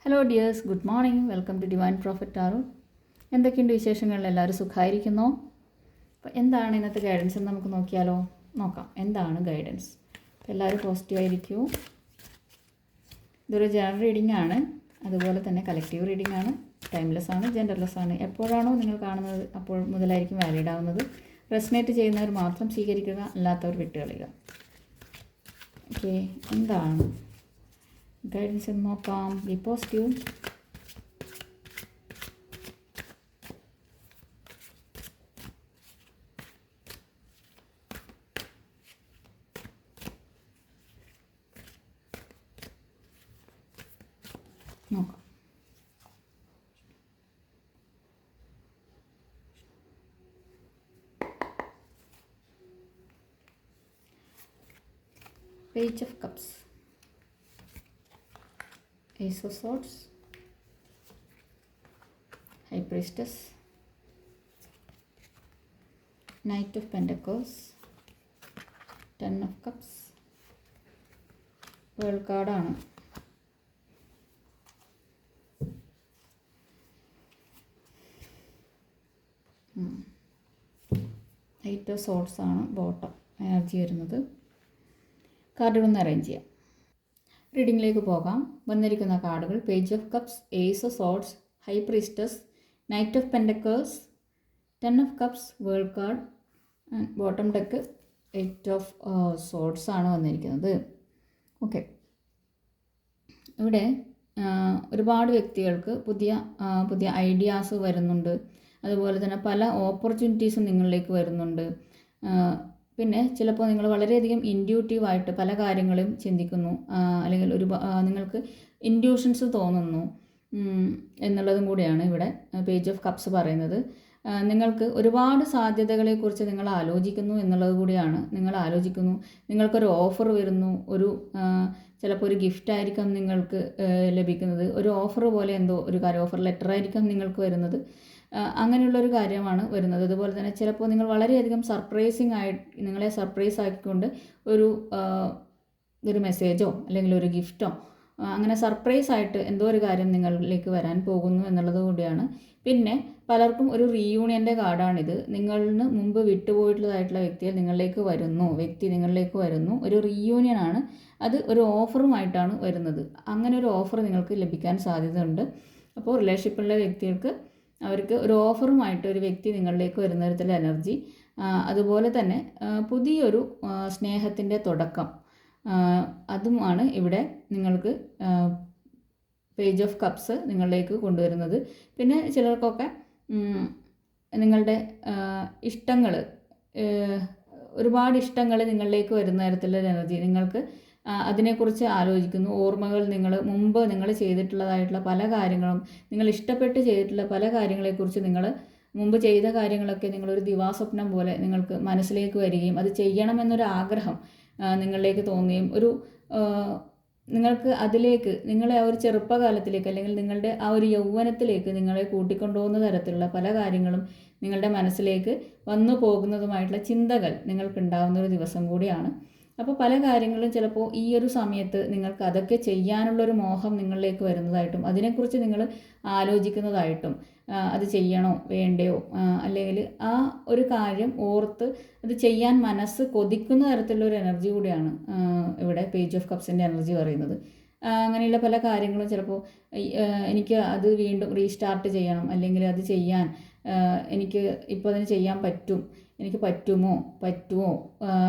Hello dears, good morning. Welcome to divine prophet tarot. എന്തൊക്കെയുണ്ട് വിശേഷങ്ങളിൽ? എല്ലാവരും സുഖമായിരിക്കുന്നോ? അപ്പോൾ എന്താണ് ഇന്നത്തെ ഗൈഡൻസ് എന്ന് നമുക്ക് നോക്കാം. എന്താണ് ഗൈഡൻസ്? എല്ലാവരും പോസിറ്റീവായിരിക്കൂ. ഇതൊരു ജനറൽ റീഡിംഗ് ആണ്, അതുപോലെ തന്നെ കളക്റ്റീവ് റീഡിംഗ് ആണ്. ടൈംലെസ് ആണ്, ജെൻഡർലെസ് ആണ്. എപ്പോഴാണോ നിങ്ങൾ കാണുന്നത് അപ്പോൾ മുതലായിരിക്കും വാലിഡ് ആവുന്നത്. റെസനേറ്റ് ചെയ്യുന്നവർ മാത്രം സ്വീകരിക്കുക, അല്ലാത്തവർ വിട്ടുകളയുക. ഓക്കെ, എന്താണ് ഗൈഡൻസ് എന്ന് നോക്കാം. B positive. നോക്കാം. Page of Cups, Ace of Swords, High Priestess, Knight of Pentacles, Ten of Cups. World കാർഡാണ്. എയ്റ്റ് ഓഫ് സോർട്സ് ആണ് ബോട്ടം എനർജി വരുന്നത്. കാർഡുകളൊന്ന് അറേഞ്ച് ചെയ്യാം. റീഡിങ്ങിലേക്ക് പോകാം. വന്നിരിക്കുന്ന കാർഡുകൾ: page of cups, ace of swords, high priestess, knight of pentacles, ten of cups, world card, and bottom deck eight of swords ആണ് വന്നിരിക്കുന്നത്. ഓക്കെ, ഇവിടെ ഒരുപാട് വ്യക്തികൾക്ക് പുതിയ ഐഡിയാസ് വരുന്നുണ്ട്. അതുപോലെ തന്നെ പല ഓപ്പർച്യൂണിറ്റീസും നിങ്ങളിലേക്ക് വരുന്നുണ്ട്. പിന്നെ ചിലപ്പോൾ നിങ്ങൾ വളരെയധികം ഇൻഡ്യൂട്ടീവായിട്ട് പല കാര്യങ്ങളും ചിന്തിക്കുന്നു, അല്ലെങ്കിൽ നിങ്ങൾക്ക് ഇൻഡ്യൂഷൻസ് തോന്നുന്നു എന്നുള്ളതും കൂടിയാണ് ഇവിടെ പേജ് ഓഫ് കപ്സ് പറയുന്നത്. നിങ്ങൾക്ക് ഒരുപാട് സാധ്യതകളെക്കുറിച്ച് നിങ്ങൾ ആലോചിക്കുന്നു എന്നുള്ളത് കൂടിയാണ്. നിങ്ങൾക്കൊരു ഓഫർ വരുന്നു, ചിലപ്പോൾ ഒരു ഗിഫ്റ്റായിരിക്കാം നിങ്ങൾക്ക് ലഭിക്കുന്നത്, ഒരു ഓഫർ പോലെ എന്തോ ഒരു കാര്യം, ഓഫർ ലെറ്റർ ആയിരിക്കാം നിങ്ങൾക്ക് വരുന്നത്. അങ്ങനെയുള്ളൊരു കാര്യമാണ് വരുന്നത്. അതുപോലെ തന്നെ ചിലപ്പോൾ നിങ്ങൾ വളരെയധികം നിങ്ങളെ സർപ്രൈസ് ആക്കിക്കൊണ്ട് ഒരു മെസ്സേജോ അല്ലെങ്കിൽ ഒരു ഗിഫ്റ്റോ അങ്ങനെ സർപ്രൈസ് ആയിട്ട് എന്തോ ഒരു കാര്യം നിങ്ങളിലേക്ക് വരാൻ പോകുന്നു എന്നുള്ളത് കൂടിയാണ്. പിന്നെ പലർക്കും ഒരു റീയൂണിയൻ്റെ കാർഡാണിത്. നിങ്ങളിന് മുമ്പ് വിട്ടുപോയിട്ടുള്ളതായിട്ടുള്ള വ്യക്തി നിങ്ങളിലേക്ക് വരുന്നു. ഒരു റീയൂണിയനാണ് അത്. ഒരു ഓഫറുമായിട്ടാണ് വരുന്നത്. അങ്ങനെ ഒരു ഓഫർ നിങ്ങൾക്ക് ലഭിക്കാൻ സാധ്യതയുണ്ട്. അപ്പോൾ റിലേഷൻഷിപ്പുള്ള വ്യക്തികൾക്ക് അവർക്ക് ഒരു ഓഫറുമായിട്ട് ഒരു വ്യക്തി നിങ്ങളിലേക്ക് വരുന്ന തരത്തിലുള്ള എനർജി. അതുപോലെ തന്നെ പുതിയൊരു സ്നേഹത്തിൻ്റെ തുടക്കം, അതുമാണ് ഇവിടെ നിങ്ങൾക്ക് പേജ് ഓഫ് കപ്സ് നിങ്ങളിലേക്ക് കൊണ്ടുവരുന്നത്. പിന്നെ ചിലർക്കൊക്കെ നിങ്ങളുടെ ഒരുപാട് ഇഷ്ടങ്ങൾ നിങ്ങളിലേക്ക് വരുന്ന തരത്തിലുള്ള എനർജി. നിങ്ങൾക്ക് അതിനെക്കുറിച്ച് ആലോചിക്കുന്നു. ഓർമ്മകൾ, മുമ്പ് നിങ്ങൾ ചെയ്തിട്ടുള്ളതായിട്ടുള്ള പല കാര്യങ്ങളും, നിങ്ങൾ ഇഷ്ടപ്പെട്ട് ചെയ്തിട്ടുള്ള പല കാര്യങ്ങളെക്കുറിച്ച്, മുമ്പ് ചെയ്ത കാര്യങ്ങളൊക്കെ നിങ്ങളൊരു ദിവാസ്വപ്നം പോലെ നിങ്ങൾക്ക് മനസ്സിലേക്ക് വരികയും അത് ചെയ്യണമെന്നൊരു ആഗ്രഹം നിങ്ങളിലേക്ക് തോന്നുകയും നിങ്ങൾക്ക് അതിലേക്ക് നിങ്ങളെ ആ ഒരു ചെറുപ്പകാലത്തിലേക്ക് അല്ലെങ്കിൽ നിങ്ങളുടെ ആ ഒരു യൗവനത്തിലേക്ക് നിങ്ങളെ കൂട്ടിക്കൊണ്ടുപോകുന്ന തരത്തിലുള്ള പല കാര്യങ്ങളും നിങ്ങളുടെ മനസ്സിലേക്ക് വന്നു പോകുന്നതുമായിട്ടുള്ള ചിന്തകൾ നിങ്ങൾക്കുണ്ടാകുന്ന ഒരു ദിവസം കൂടിയാണ്. അപ്പോൾ പല കാര്യങ്ങളും ചിലപ്പോൾ ഈ ഒരു സമയത്ത് നിങ്ങൾക്ക് അതൊക്കെ ചെയ്യാനുള്ളൊരു മോഹം നിങ്ങളിലേക്ക് വരുന്നതായിട്ടും അതിനെക്കുറിച്ച് നിങ്ങൾ ആലോചിക്കുന്നതായിട്ടും, അത് ചെയ്യണോ വേണ്ടയോ, അല്ലെങ്കിൽ ആ ഒരു കാര്യം ഓർത്ത് അത് ചെയ്യാൻ മനസ്സ് കൊതിക്കുന്ന തരത്തിലുള്ളൊരു എനർജി കൂടിയാണ് ഇവിടെ പേജ് ഓഫ് കപ്സിൻ്റെ എനർജി പറയുന്നത്. അങ്ങനെയുള്ള പല കാര്യങ്ങളും ചിലപ്പോൾ എനിക്ക് അത് വീണ്ടും റീസ്റ്റാർട്ട് ചെയ്യണം, അല്ലെങ്കിൽ അത് ചെയ്യാൻ എനിക്ക് ഇപ്പോൾ അതിന് ചെയ്യാൻ എനിക്ക് പറ്റുമോ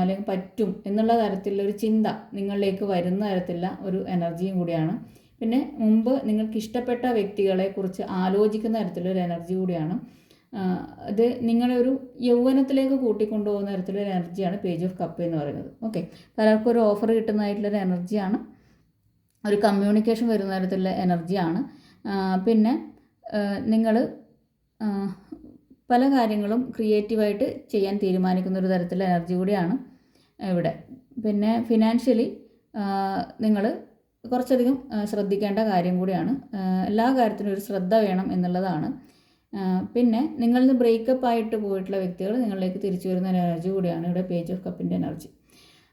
അല്ലെങ്കിൽ പറ്റും എന്നുള്ള തരത്തിലുള്ള ഒരു ചിന്ത നിങ്ങളിലേക്ക് വരുന്ന തരത്തിലുള്ള ഒരു എനർജിയും കൂടിയാണ്. പിന്നെ മുമ്പ് നിങ്ങൾക്ക് ഇഷ്ടപ്പെട്ട വ്യക്തികളെ കുറിച്ച് ആലോചിക്കുന്ന തരത്തിലൊരു എനർജി കൂടിയാണ്. അത് നിങ്ങളെ ഒരു യൗവനത്തിലേക്ക് കൂട്ടിക്കൊണ്ടുപോകുന്ന തരത്തിലൊരു എനർജിയാണ് പേജ് ഓഫ് കപ്പ് എന്ന് പറയുന്നത്. ഓക്കെ, പലർക്കും ഒരു ഓഫർ കിട്ടുന്നതായിട്ടുള്ളൊരു എനർജിയാണ്, ഒരു കമ്മ്യൂണിക്കേഷൻ വരുന്ന തരത്തിലുള്ള എനർജിയാണ്. പിന്നെ നിങ്ങൾ പല കാര്യങ്ങളും ക്രിയേറ്റീവായിട്ട് ചെയ്യാൻ തീരുമാനിക്കുന്ന ഒരു തരത്തിലുള്ള എനർജി കൂടിയാണ് ഇവിടെ. പിന്നെ ഫിനാൻഷ്യലി നിങ്ങൾ കുറച്ചധികം ശ്രദ്ധിക്കേണ്ട കാര്യം കൂടിയാണ്. എല്ലാ കാര്യത്തിനും ഒരു ശ്രദ്ധ വേണം എന്നുള്ളതാണ്. പിന്നെ നിങ്ങളിൽ നിന്ന് ബ്രേക്കപ്പ് ആയിട്ട് പോയിട്ടുള്ള വ്യക്തികൾ നിങ്ങളിലേക്ക് തിരിച്ചു വരുന്ന എനർജി കൂടിയാണ് ഇവിടെ പേജ് ഓഫ് കപ്പിൻ്റെ എനർജി.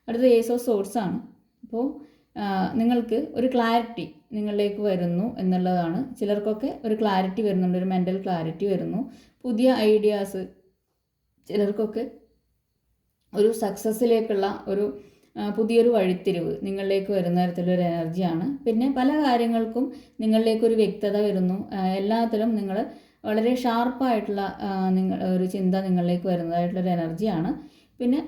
അടുത്ത ഏസ് ഓഫ് സോർട്സ് ആണ്. അപ്പോൾ നിങ്ങൾക്ക് ഒരു ക്ലാരിറ്റി, നിങ്ങളിലേക്ക് വരുന്നു എന്നുള്ളതാണ്. ചിലർക്കൊക്കെ ഒരു ക്ലാരിറ്റി വരുന്നുണ്ട്, ഒരു മെൻ്റൽ ക്ലാരിറ്റി വരുന്നു, പുതിയ ഐഡിയാസ്, ചിലർക്കൊക്കെ ഒരു സക്സസ്സിലേക്കുള്ള ഒരു പുതിയൊരു വഴിത്തിരിവ് നിങ്ങളിലേക്ക് വരുന്ന തരത്തിലൊരു എനർജിയാണ്. പിന്നെ പല കാര്യങ്ങൾക്കും നിങ്ങളിലേക്കൊരു വ്യക്തത വരുന്നു. എല്ലാത്തിലും നിങ്ങൾ വളരെ ഷാർപ്പായിട്ടുള്ള ഒരു ചിന്ത നിങ്ങളിലേക്ക് വരുന്നതായിട്ടുള്ളൊരു എനർജിയാണ്. പിന്നെ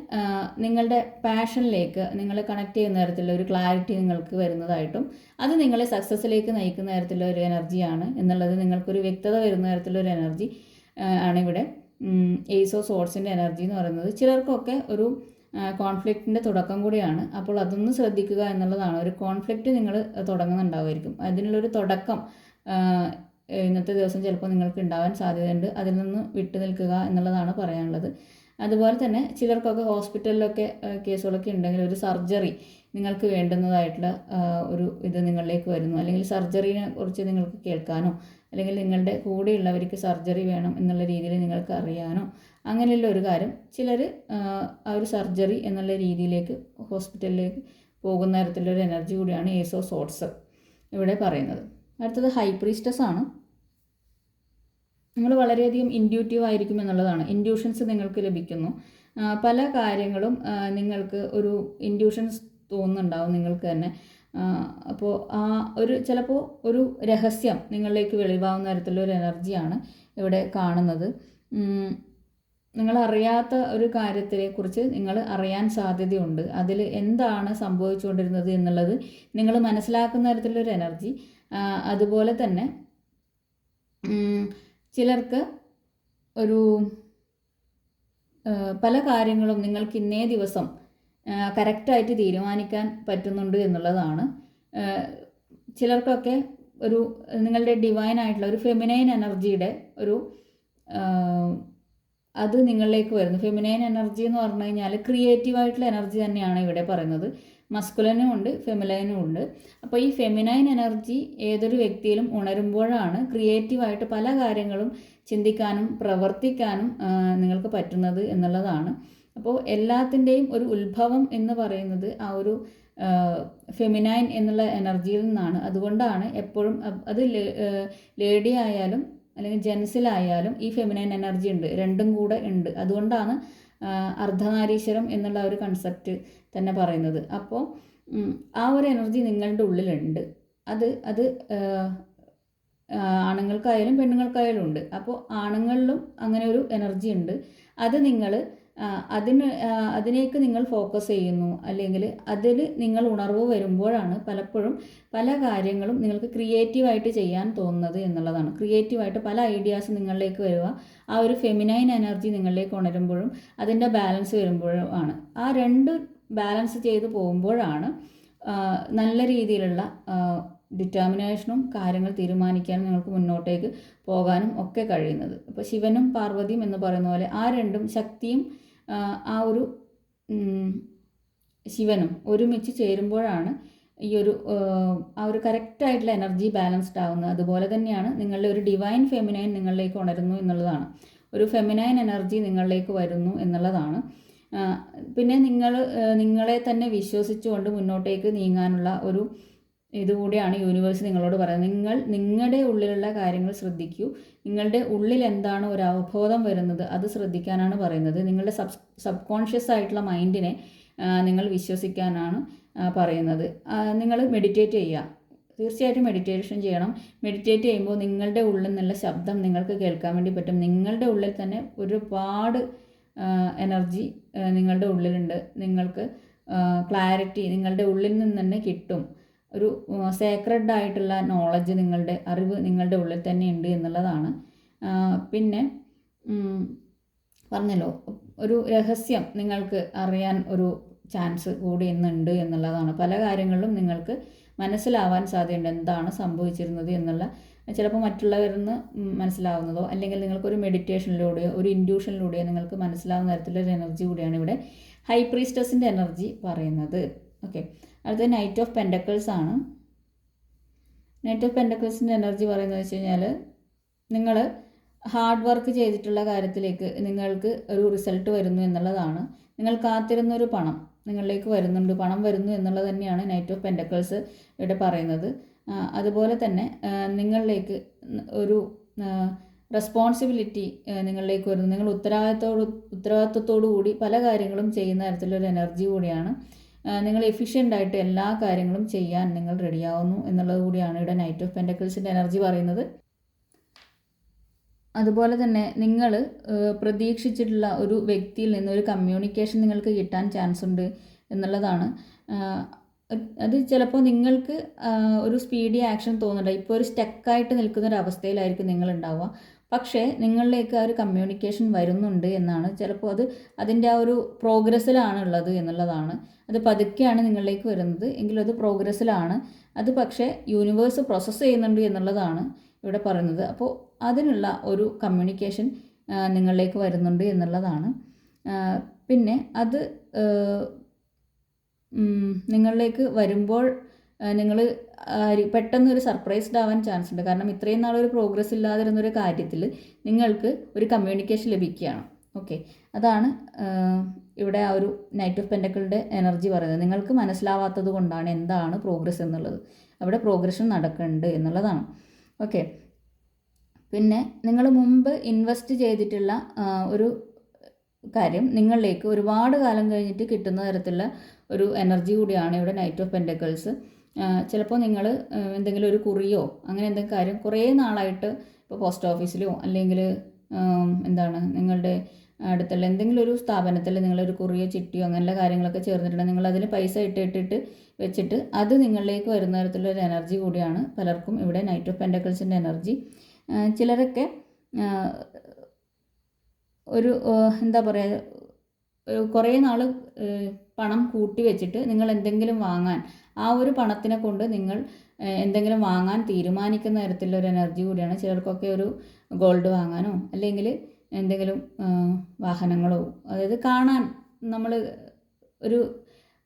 നിങ്ങളുടെ പാഷനിലേക്ക് നിങ്ങൾ കണക്ട് ചെയ്യുന്ന തരത്തിലുള്ള ഒരു ക്ലാരിറ്റി നിങ്ങൾക്ക് വരുന്നതായിട്ടും അത് നിങ്ങളെ സക്സസ്സിലേക്ക് നയിക്കുന്ന തരത്തിലുള്ള ഒരു എനർജിയാണ് എന്നുള്ളത്, നിങ്ങൾക്കൊരു വ്യക്തത വരുന്ന തരത്തിലൊരു എനർജി ആണിവിടെ ഏസ് ഓഫ് സോർട്സിൻ്റെ എനർജി എന്ന് പറയുന്നത്. ചിലർക്കൊക്കെ ഒരു കോൺഫ്ലിക്റ്റിൻ്റെ തുടക്കം കൂടിയാണ്. അപ്പോൾ അതൊന്ന് ശ്രദ്ധിക്കുക എന്നുള്ളതാണ്. ഒരു കോൺഫ്ലിക്റ്റ് നിങ്ങൾ തുടങ്ങുന്നുണ്ടാവുമായിരിക്കും, അതിനുള്ളൊരു തുടക്കം ഇന്നത്തെ ദിവസം ചിലപ്പോൾ നിങ്ങൾക്ക് ഉണ്ടാവാൻ സാധ്യതയുണ്ട്. അതിൽ നിന്ന് വിട്ടു നിൽക്കുക എന്നുള്ളതാണ് പറയാനുള്ളത്. അതുപോലെ തന്നെ ചിലർക്കൊക്കെ ഹോസ്പിറ്റലിലൊക്കെ കേസുകളൊക്കെ ഉണ്ടെങ്കിൽ ഒരു സർജറി നിങ്ങൾക്ക് വേണ്ടുന്നതായിട്ടുള്ള ഒരു ഇത് നിങ്ങളിലേക്ക് വരുന്നു, അല്ലെങ്കിൽ സർജറിനെ കുറിച്ച് നിങ്ങൾക്ക് കേൾക്കാനോ അല്ലെങ്കിൽ നിങ്ങളുടെ കൂടെയുള്ളവർക്ക് സർജറി വേണം എന്നുള്ള രീതിയിൽ നിങ്ങൾക്ക് അറിയാനോ അങ്ങനെയുള്ള ഒരു കാര്യം, ചിലർ ആ ഒരു സർജറി എന്നുള്ള രീതിയിലേക്ക് ഹോസ്പിറ്റലിലേക്ക് പോകുന്ന തരത്തിലൊരു എനർജി കൂടിയാണ് ഏസ് ഓഫ് സോർട്സ് ഇവിടെ പറയുന്നത്. അടുത്തത് ഹൈ പ്രീസ്റ്റസ് ആണ്. നിങ്ങൾ വളരെയധികം ഇൻഡ്യൂട്ടീവ് ആയിരിക്കും എന്നുള്ളതാണ്. ഇൻഡ്യൂഷൻസ് നിങ്ങൾക്ക് ലഭിക്കുന്നു. പല കാര്യങ്ങളും നിങ്ങൾക്ക് ഒരു ഇൻഡ്യൂഷൻസ് തോന്നുന്നുണ്ടാവും നിങ്ങൾക്ക് തന്നെ. അപ്പോൾ ആ ഒരു ചിലപ്പോൾ ഒരു രഹസ്യം നിങ്ങളിലേക്ക് വെളിവാകുന്ന തരത്തിലൊരു എനർജിയാണ് ഇവിടെ കാണുന്നത്. നിങ്ങളറിയാത്ത ഒരു കാര്യത്തെക്കുറിച്ച് നിങ്ങൾ അറിയാൻ സാധ്യതയുണ്ട്. അതിൽ എന്താണ് സംഭവിച്ചുകൊണ്ടിരുന്നത് എന്നുള്ളത് നിങ്ങൾ മനസ്സിലാക്കുന്ന തരത്തിലൊരു എനർജി. അതുപോലെ തന്നെ ചിലർക്ക് ഒരു പല കാര്യങ്ങളും നിങ്ങൾക്ക് ഇന്നേ ദിവസം കറക്റ്റായിട്ട് തീരുമാനിക്കാൻ പറ്റുന്നുണ്ട് എന്നുള്ളതാണ്. ചിലർക്കൊക്കെ ഒരു നിങ്ങളുടെ ഡിവൈൻ ആയിട്ടുള്ള ഒരു ഫെമിനൈൻ എനർജിയുടെ ഒരു അത് നിങ്ങളിലേക്ക് വരുന്നു. ഫെമിനൈൻ എനർജി എന്ന് പറഞ്ഞു കഴിഞ്ഞാൽ ക്രിയേറ്റീവായിട്ടുള്ള എനർജി തന്നെയാണ് ഇവിടെ പറയുന്നത്. മസ്കുലനും ഉണ്ട്, ഫെമിനൈനും ഉണ്ട്. അപ്പോൾ ഈ ഫെമിനൈൻ എനർജി ഏതൊരു വ്യക്തിയിലും ഉണരുമ്പോഴാണ് ക്രിയേറ്റീവായിട്ട് പല കാര്യങ്ങളും ചിന്തിക്കാനും പ്രവർത്തിക്കാനും നിങ്ങൾക്ക് പറ്റുന്നത് എന്നുള്ളതാണ്. അപ്പോൾ എല്ലാത്തിൻ്റെയും ഒരു ഉത്ഭവം എന്ന് പറയുന്നത് ആ ഒരു ഫെമിനൈൻ എന്നുള്ള എനർജിയിൽ നിന്നാണ്. അതുകൊണ്ടാണ് എപ്പോഴും അത് ലേഡി ആയാലും അല്ലെങ്കിൽ ജെൻസിലായാലും ഈ ഫെമിനൈൻ എനർജി ഉണ്ട്, രണ്ടും കൂടെ ഉണ്ട്. അതുകൊണ്ടാണ് അർദ്ധനാരീശ്വരം എന്നുള്ള ഒരു കൺസെപ്റ്റ് തന്നെ പറയുന്നത്. അപ്പോൾ ആ ഒരു എനർജി നിങ്ങളുടെ ഉള്ളിലുണ്ട്. അത് ആണുങ്ങൾക്കായാലും പെണ്ണുങ്ങൾക്കായാലും ഉണ്ട്. അപ്പോൾ ആണുങ്ങളിലും അങ്ങനെ ഒരു എനർജി ഉണ്ട്. അത് നിങ്ങൾ അതിനേക്ക് നിങ്ങൾ ഫോക്കസ് ചെയ്യുന്നു, അല്ലെങ്കിൽ അതിൽ നിങ്ങൾ ഉണർവ് വരുമ്പോഴാണ് പലപ്പോഴും പല കാര്യങ്ങളും നിങ്ങൾക്ക് ക്രിയേറ്റീവായിട്ട് ചെയ്യാൻ തോന്നുന്നത് എന്നുള്ളതാണ്. ക്രിയേറ്റീവായിട്ട് പല ഐഡിയാസ് നിങ്ങളിലേക്ക് വരിക ആ ഒരു ഫെമിനൈൻ എനർജി നിങ്ങളിലേക്ക് ഉണരുമ്പോഴും അതിൻ്റെ ബാലൻസ് വരുമ്പോഴും ആണ്. ആ രണ്ട് ബാലൻസ് ചെയ്ത് പോകുമ്പോഴാണ് നല്ല രീതിയിലുള്ള ഡിറ്റർമിനേഷനും കാര്യങ്ങൾ തീരുമാനിക്കാനും നിങ്ങൾക്ക് മുന്നോട്ടേക്ക് പോകാനും ഒക്കെ കഴിയുന്നത്. ഇപ്പോൾ ശിവനും പാർവതിയും എന്ന് പറയുന്ന പോലെ ആ രണ്ടും ശക്തിയും ആ ഒരു ശിവനും ഒരുമിച്ച് ചേരുമ്പോഴാണ് ഈ ഒരു ആ ഒരു കറക്റ്റായിട്ടുള്ള എനർജി ബാലൻസ്ഡ് ആവുന്നത്. അതുപോലെ തന്നെയാണ് നിങ്ങളുടെ ഒരു ഡിവൈൻ ഫെമിനൈൻ നിങ്ങളിലേക്ക് ഉണരുന്നു എന്നുള്ളതാണ്. ഒരു ഫെമിനൈൻ എനർജി നിങ്ങളിലേക്ക് വരുന്നു എന്നുള്ളതാണ്. പിന്നെ നിങ്ങളെ തന്നെ വിശ്വസിച്ചുകൊണ്ട് മുന്നോട്ടേക്ക് നീങ്ങാനുള്ള ഒരു ഇതുകൂടിയാണ് യൂണിവേഴ്സ് നിങ്ങളോട് പറയുന്നത്. നിങ്ങളുടെ ഉള്ളിലുള്ള കാര്യങ്ങൾ ശ്രദ്ധിക്കൂ. നിങ്ങളുടെ ഉള്ളിൽ എന്താണ് ഒരു അവബോധം വരുന്നത് അത് ശ്രദ്ധിക്കാനാണ് പറയുന്നത്. നിങ്ങളുടെ സബ് കോൺഷ്യസ് ആയിട്ടുള്ള മൈൻഡിനെ നിങ്ങൾ വിശ്വസിക്കാനാണ് പറയുന്നത്. നിങ്ങൾ മെഡിറ്റേറ്റ് ചെയ്യുക, തീർച്ചയായിട്ടും മെഡിറ്റേഷൻ ചെയ്യണം. മെഡിറ്റേറ്റ് ചെയ്യുമ്പോൾ നിങ്ങളുടെ ഉള്ളിൽ നിന്നുള്ള ശബ്ദം നിങ്ങൾക്ക് കേൾക്കാൻ വേണ്ടി പറ്റും. നിങ്ങളുടെ ഉള്ളിൽ തന്നെ ഒരുപാട് എനർജി നിങ്ങളുടെ ഉള്ളിലുണ്ട്. നിങ്ങൾക്ക് ക്ലാരിറ്റി നിങ്ങളുടെ ഉള്ളിൽ നിന്ന് തന്നെ കിട്ടും. ഒരു സേക്രഡ് ആയിട്ടുള്ള നോളജ്, നിങ്ങളുടെ അറിവ് നിങ്ങളുടെ ഉള്ളിൽ തന്നെ ഉണ്ട് എന്നുള്ളതാണ്. പിന്നെ പറഞ്ഞല്ലോ, ഒരു രഹസ്യം നിങ്ങൾക്ക് അറിയാൻ ഒരു ചാൻസ് കൂടി ഇന്നുണ്ട് എന്നുള്ളതാണ്. പല കാര്യങ്ങളിലും നിങ്ങൾക്ക് മനസ്സിലാവാൻ സാധ്യതയുണ്ട് എന്താണ് സംഭവിച്ചിരുന്നത് എന്നുള്ള. ചിലപ്പോൾ മറ്റുള്ളവരിൽ നിന്ന് മനസ്സിലാവുന്നതോ അല്ലെങ്കിൽ നിങ്ങൾക്കൊരു മെഡിറ്റേഷനിലൂടെയോ ഒരു ഇൻഡ്യൂഷനിലൂടെയോ നിങ്ങൾക്ക് മനസ്സിലാവുന്ന തരത്തിലൊരു എനർജി കൂടിയാണ് ഇവിടെ ഹൈ പ്രീസ്റ്റസിൻ്റെ എനർജി പറയുന്നത്. ഓക്കെ, അടുത്തത് നൈറ്റ് ഓഫ് പെൻഡക്കിൾസ് ആണ്. നൈറ്റ് ഓഫ് പെൻഡക്കിൾസിൻ്റെ എനർജി പറയുന്നത് വെച്ച് കഴിഞ്ഞാൽ നിങ്ങൾ ഹാർഡ് വർക്ക് ചെയ്തിട്ടുള്ള കാര്യത്തിലേക്ക് നിങ്ങൾക്ക് ഒരു റിസൾട്ട് വരുന്നു എന്നുള്ളതാണ്. നിങ്ങൾ കാത്തിരുന്നൊരു പണം നിങ്ങളിലേക്ക് വരുന്നുണ്ട്, പണം വരുന്നു എന്നുള്ളത് തന്നെയാണ് നൈറ്റ് ഓഫ് പെൻഡക്കിൾസ് ഇവിടെ പറയുന്നത്. അതുപോലെ തന്നെ നിങ്ങളിലേക്ക് ഒരു റെസ്പോൺസിബിലിറ്റി നിങ്ങളിലേക്ക് വരുന്നു. നിങ്ങൾ ഉത്തരവാദിത്വത്തോടു കൂടി പല കാര്യങ്ങളും ചെയ്യുന്ന തരത്തിലൊരു എനർജി കൂടിയാണ്. നിങ്ങൾ എഫിഷ്യൻ്റായിട്ട് എല്ലാ കാര്യങ്ങളും ചെയ്യാൻ നിങ്ങൾ റെഡിയാവുന്നു എന്നുള്ളത് കൂടിയാണ് ഇവിടെ നൈറ്റ് ഓഫ് പെൻറ്റക്കിൾസിൻ്റെ എനർജി പറയുന്നത്. അതുപോലെ തന്നെ നിങ്ങൾ പ്രതീക്ഷിച്ചിട്ടുള്ള ഒരു വ്യക്തിയിൽ നിന്ന് ഒരു കമ്മ്യൂണിക്കേഷൻ നിങ്ങൾക്ക് കിട്ടാൻ ചാൻസ് ഉണ്ട് എന്നുള്ളതാണ്. അത് ചിലപ്പോൾ നിങ്ങൾക്ക് ഒരു സ്പീഡി ആക്ഷൻ തോന്നുന്നുണ്ട്. ഇപ്പോൾ ഒരു സ്റ്റക്കായിട്ട് നിൽക്കുന്ന ഒരു അവസ്ഥയിലായിരിക്കും നിങ്ങളുണ്ടാവുക. പക്ഷേ നിങ്ങളിലേക്ക് ആ ഒരു കമ്മ്യൂണിക്കേഷൻ വരുന്നുണ്ട് എന്നാണ്. ചിലപ്പോൾ അതിൻ്റെ ആ ഒരു പ്രോഗ്രസ്സിലാണ് ഉള്ളത് എന്നുള്ളതാണ്. അത് പതുക്കെയാണ് നിങ്ങളിലേക്ക് വരുന്നത് എങ്കിലും അത് പ്രോഗ്രസ്സിലാണ്. അത് പക്ഷേ യൂണിവേഴ്സ് പ്രോസസ്സ് ചെയ്യുന്നുണ്ട് എന്നുള്ളതാണ് ഇവിടെ പറയുന്നത്. അപ്പോൾ അതിനുള്ള ഒരു കമ്മ്യൂണിക്കേഷൻ നിങ്ങളിലേക്ക് വരുന്നുണ്ട് എന്നുള്ളതാണ്. പിന്നെ അത് നിങ്ങളിലേക്ക് വരുമ്പോൾ നിങ്ങൾ പെട്ടെന്നൊരു സർപ്രൈസ്ഡ് ആവാൻ ചാൻസ് ഉണ്ട്. കാരണം ഇത്രയും നാളൊരു പ്രോഗ്രസ് ഇല്ലാതിരുന്നൊരു കാര്യത്തിൽ നിങ്ങൾക്ക് ഒരു കമ്മ്യൂണിക്കേഷൻ ലഭിക്കുകയാണ്. ഓക്കെ, അതാണ് ഇവിടെ ആ ഒരു നൈറ്റ് ഓഫ് പെൻറ്റക്കിളിൻ്റെ എനർജി പറയുന്നത്. നിങ്ങൾക്ക് മനസ്സിലാവാത്തത് കൊണ്ടാണ് എന്താണ് പ്രോഗ്രസ് എന്നുള്ളത്. അവിടെ പ്രോഗ്രഷൻ നടക്കുന്നുണ്ട് എന്നുള്ളതാണ്. ഓക്കെ, പിന്നെ നിങ്ങൾ മുമ്പ് ഇൻവെസ്റ്റ് ചെയ്തിട്ടുള്ള ഒരു കാര്യം നിങ്ങളിലേക്ക് ഒരുപാട് കാലം കഴിഞ്ഞിട്ട് കിട്ടുന്ന തരത്തിലുള്ള ഒരു എനർജി കൂടിയാണ് ഇവിടെ നൈറ്റ് ഓഫ് പെൻറ്റക്കിൾസ്. ചിലപ്പോൾ നിങ്ങൾ എന്തെങ്കിലും ഒരു കുറിയോ അങ്ങനെ എന്തെങ്കിലും കാര്യം കുറേ നാളായിട്ട് ഇപ്പോൾ പോസ്റ്റ് ഓഫീസിലോ അല്ലെങ്കിൽ നിങ്ങളുടെ അടുത്തുള്ള എന്തെങ്കിലും ഒരു സ്ഥാപനത്തിൽ നിങ്ങളൊരു കുറിയോ ചിട്ടിയോ അങ്ങനെയുള്ള കാര്യങ്ങളൊക്കെ ചേർന്നിട്ടുണ്ട്. നിങ്ങളതിൽ പൈസ ഇട്ടിട്ട് വെച്ചിട്ട് അത് നിങ്ങളിലേക്ക് വരുന്ന തരത്തിലൊരു എനർജി കൂടിയാണ് പലർക്കും ഇവിടെ നൈറ്റ് ഓഫ് പെൻറ്റക്കിൾസിൻ്റെ എനർജി. ചിലരൊക്കെ ഒരു കുറേ നാൾ പണം കൂട്ടി വെച്ചിട്ട് നിങ്ങൾ എന്തെങ്കിലും വാങ്ങാൻ, ആ ഒരു പണത്തിനെ കൊണ്ട് നിങ്ങൾ എന്തെങ്കിലും വാങ്ങാൻ തീരുമാനിക്കുന്ന തരത്തിലൊരു എനർജി കൂടിയാണ്. ചിലർക്കൊക്കെ ഒരു ഗോൾഡ് വാങ്ങാനോ അല്ലെങ്കിൽ എന്തെങ്കിലും വാഹനങ്ങളോ, അതായത് കാണാൻ നമ്മൾ ഒരു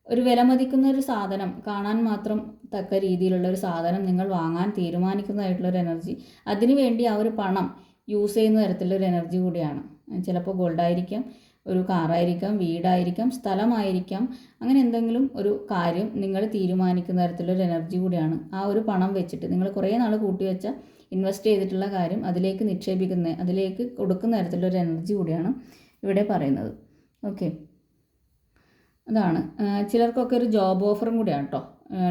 വിലമതിക്കുന്ന ഒരു സാധനം, കാണാൻ മാത്രം തക്ക രീതിയിലുള്ള ഒരു സാധനം നിങ്ങൾ വാങ്ങാൻ തീരുമാനിക്കുന്നതായിട്ടുള്ളൊരു എനർജി, അതിനുവേണ്ടി ആ ഒരു പണം യൂസ് ചെയ്യുന്ന തരത്തിലൊരു എനർജി കൂടിയാണ്. ചിലപ്പോൾ ഗോൾഡായിരിക്കാം, ഒരു കാറായിരിക്കാം, വീടായിരിക്കാം, സ്ഥലമായിരിക്കാം, അങ്ങനെ എന്തെങ്കിലും ഒരു കാര്യം നിങ്ങൾ തീരുമാനിക്കുന്ന തരത്തിലൊരു എനർജി കൂടിയാണ്. ആ ഒരു പണം വെച്ചിട്ട് നിങ്ങൾ കുറേ നാൾ കൂട്ടിവെച്ച ഇൻവെസ്റ്റ് ചെയ്തിട്ടുള്ള കാര്യം അതിലേക്ക് നിക്ഷേപിക്കുന്ന, അതിലേക്ക് കൊടുക്കുന്ന തരത്തിലൊരു എനർജി കൂടിയാണ് ഇവിടെ പറയുന്നത്. ഓക്കെ, അതാണ്. ചിലർക്കൊക്കെ ഒരു ജോബ് ഓഫറും കൂടിയാണ് കേട്ടോ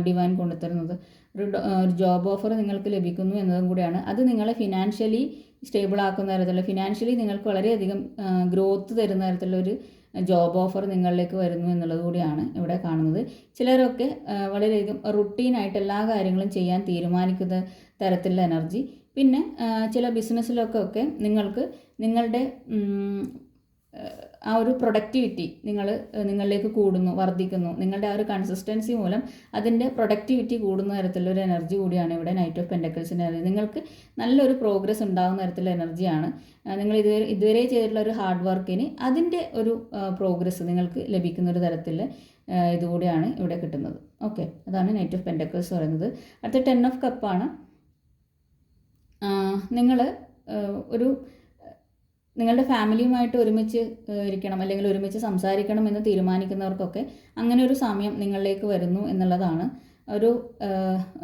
ഡിവൈൻ കൊണ്ടുതരുന്നത്. ഒരു ജോബ് ഓഫർ നിങ്ങൾക്ക് ലഭിക്കുന്നു എന്നതും കൂടിയാണ്. അത് നിങ്ങളെ ഫിനാൻഷ്യലി സ്റ്റേബിൾ ആക്കുന്ന തരത്തിലുള്ള, ഫിനാൻഷ്യലി നിങ്ങൾക്ക് വളരെയധികം ഗ്രോത്ത് തരുന്ന തരത്തിലുള്ളൊരു ജോബ് ഓഫർ നിങ്ങളിലേക്ക് വരുന്നു എന്നുള്ളത് കൂടിയാണ് ഇവിടെ കാണുന്നത്. ചിലരൊക്കെ വളരെയധികം റുട്ടീനായിട്ട് എല്ലാ കാര്യങ്ങളും ചെയ്യാൻ തീരുമാനിക്കുന്ന തരത്തിലുള്ള എനർജി. പിന്നെ ചില ബിസിനസ്സിലൊക്കെ നിങ്ങൾക്ക് നിങ്ങളുടെ ആ ഒരു പ്രൊഡക്ടിവിറ്റി നിങ്ങളിലേക്ക് കൂടുന്നു, വർദ്ധിക്കുന്നു. നിങ്ങളുടെ ആ ഒരു കൺസിസ്റ്റൻസി മൂലം അതിൻ്റെ പ്രൊഡക്ടിവിറ്റി കൂടുന്ന തരത്തിലൊരു എനർജി കൂടിയാണ് ഇവിടെ നൈറ്റ് ഓഫ് പെൻറ്റക്കിൾസിൻ്റെ എനർജി. നിങ്ങൾക്ക് നല്ലൊരു പ്രോഗ്രസ് ഉണ്ടാകുന്ന തരത്തിലുള്ള എനർജിയാണ്. നിങ്ങൾ ഇതുവരെ ചെയ്തിട്ടുള്ള ഒരു ഹാർഡ് വർക്കിന് അതിൻ്റെ ഒരു പ്രോഗ്രസ് നിങ്ങൾക്ക് ലഭിക്കുന്ന ഒരു തരത്തിൽ ഇതുകൂടിയാണ് ഇവിടെ കിട്ടുന്നത്. ഓക്കെ, അതാണ് നൈറ്റ് ഓഫ് പെൻറ്റക്കിൾസ് പറയുന്നത്. അടുത്ത 10 ഓഫ് കപ്പാണ്. നിങ്ങൾ നിങ്ങളുടെ ഫാമിലിയുമായിട്ട് ഒരുമിച്ച് ഇരിക്കണം അല്ലെങ്കിൽ ഒരുമിച്ച് സംസാരിക്കണം എന്ന് തീരുമാനിക്കുന്നവർക്കൊക്കെ അങ്ങനെ ഒരു സമയം നിങ്ങളിലേക്ക് വരുന്നു എന്നുള്ളതാണ്. ഒരു